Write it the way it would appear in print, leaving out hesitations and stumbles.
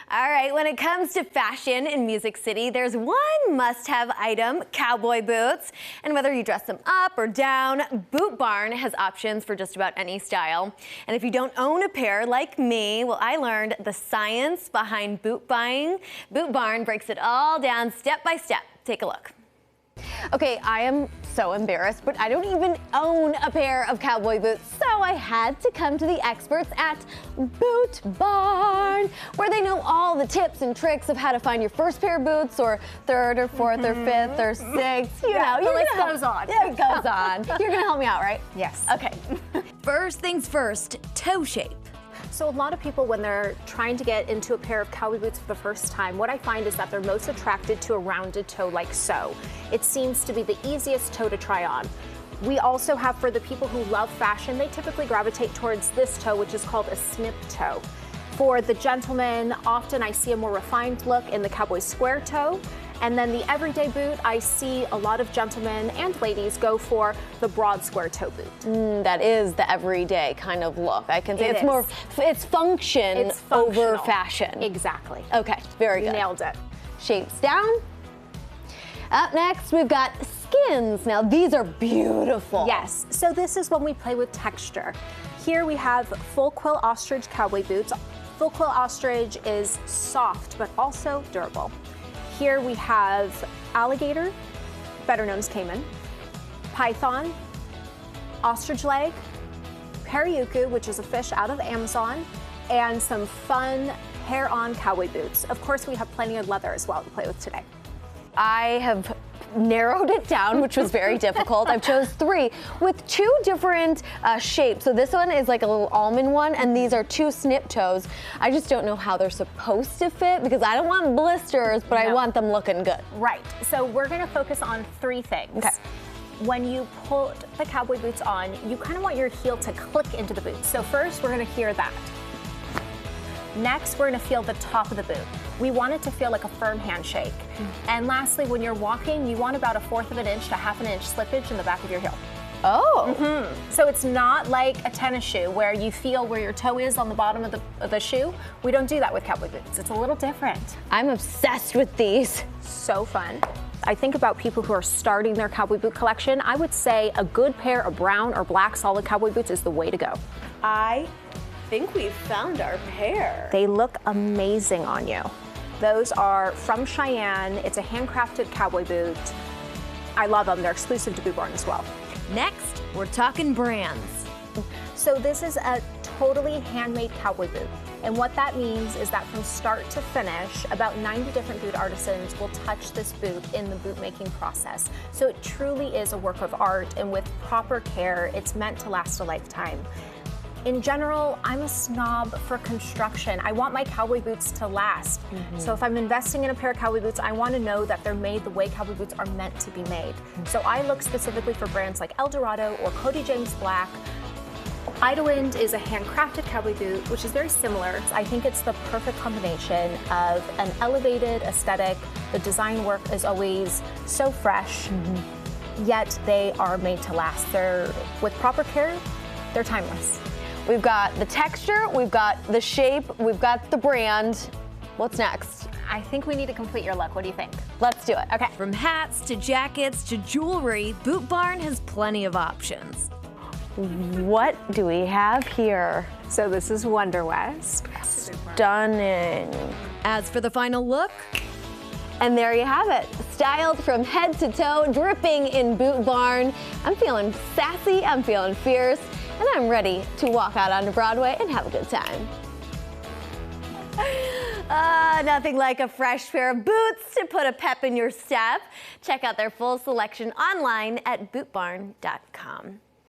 All right, when it comes to fashion in Music City, there's one must-have item, cowboy boots. And whether you dress them up or down, Boot Barn has options for just about any style. And if you don't own a pair like me, well, I learned the science behind boot buying. Boot Barn breaks it all down step by step. Take a look. Okay, I am so embarrassed, but I don't even own a pair of cowboy boots, so I had to come to the experts at Boot Barn, where they know all the tips and tricks of how to find your first pair of boots, or third or fourth or fifth or sixth, you know. The list goes on. Yeah, it goes on. You're gonna help me out, right? Yes. Okay. First things first, toe shape. So a lot of people, when they're trying to get into a pair of cowboy boots for the first time, what I find is that they're most attracted to a rounded toe like so. It seems to be the easiest toe to try on. We also have, for the people who love fashion, they typically gravitate towards this toe, which is called a snip toe. For the gentlemen, often I see a more refined look in the cowboy square toe. And then the everyday boot, I see a lot of gentlemen and ladies go for the broad square toe boot. That is the everyday kind of look. I can say it's function over fashion. Exactly. Okay, very good. Nailed it. Shapes down. Up next, we've got skins. Now, these are beautiful. Yes, so this is when we play with texture. Here we have full quill ostrich cowboy boots. Full quill ostrich is soft, but also durable. Here we have alligator, better known as caiman, python, ostrich leg, periuku, which is a fish out of the Amazon, and some fun hair-on cowboy boots. Of course, we have plenty of leather as well to play with today. I have narrowed it down, which was very difficult. I've chose 3 with 2 different shapes. So this one is like a little almond one, and these are 2 snip toes. I just don't know how they're supposed to fit because I don't want blisters, but I want them looking good. Right. So we're going to focus on 3 things. Okay. When you put the cowboy boots on, you kind of want your heel to click into the boot. So first, we're going to hear that. Next, we're going to feel the top of the boot. We want it to feel like a firm handshake. And lastly, when you're walking, you want about 1/4 of an inch to 1/2 inch slippage in the back of your heel. Oh. So it's not like a tennis shoe where you feel where your toe is on the bottom of the shoe. We don't do that with cowboy boots. It's a little different. I'm obsessed with these. So fun. I think about people who are starting their cowboy boot collection. I would say a good pair of brown or black solid cowboy boots is the way to go. I think we've found our pair. They look amazing on you. Those are from Cheyenne. It's a handcrafted cowboy boot. I love them. They're exclusive to Boot Barn as well. Next, we're talking brands. So this is a totally handmade cowboy boot. And what that means is that from start to finish, about 90 different boot artisans will touch this boot in the boot making process. So it truly is a work of art, and with proper care, it's meant to last a lifetime. In general, I'm a snob for construction. I want my cowboy boots to last. So if I'm investing in a pair of cowboy boots, I want to know that they're made the way cowboy boots are meant to be made. So I look specifically for brands like Eldorado or Cody James Black. Idawind is a handcrafted cowboy boot, which is very similar. I think it's the perfect combination of an elevated aesthetic. The design work is always so fresh, yet they are made to last. They're, with proper care, they're timeless. We've got the texture, we've got the shape, we've got the brand. What's next? I think we need to complete your look. What do you think? Let's do it. Okay. From hats to jackets to jewelry, Boot Barn has plenty of options. What do we have here? So this is Wonder West. Stunning. As for the final look, and there you have it. Styled from head to toe, dripping in Boot Barn. I'm feeling sassy, I'm feeling fierce, and I'm ready to walk out onto Broadway and have a good time. Nothing like a fresh pair of boots to put a pep in your step. Check out their full selection online at bootbarn.com.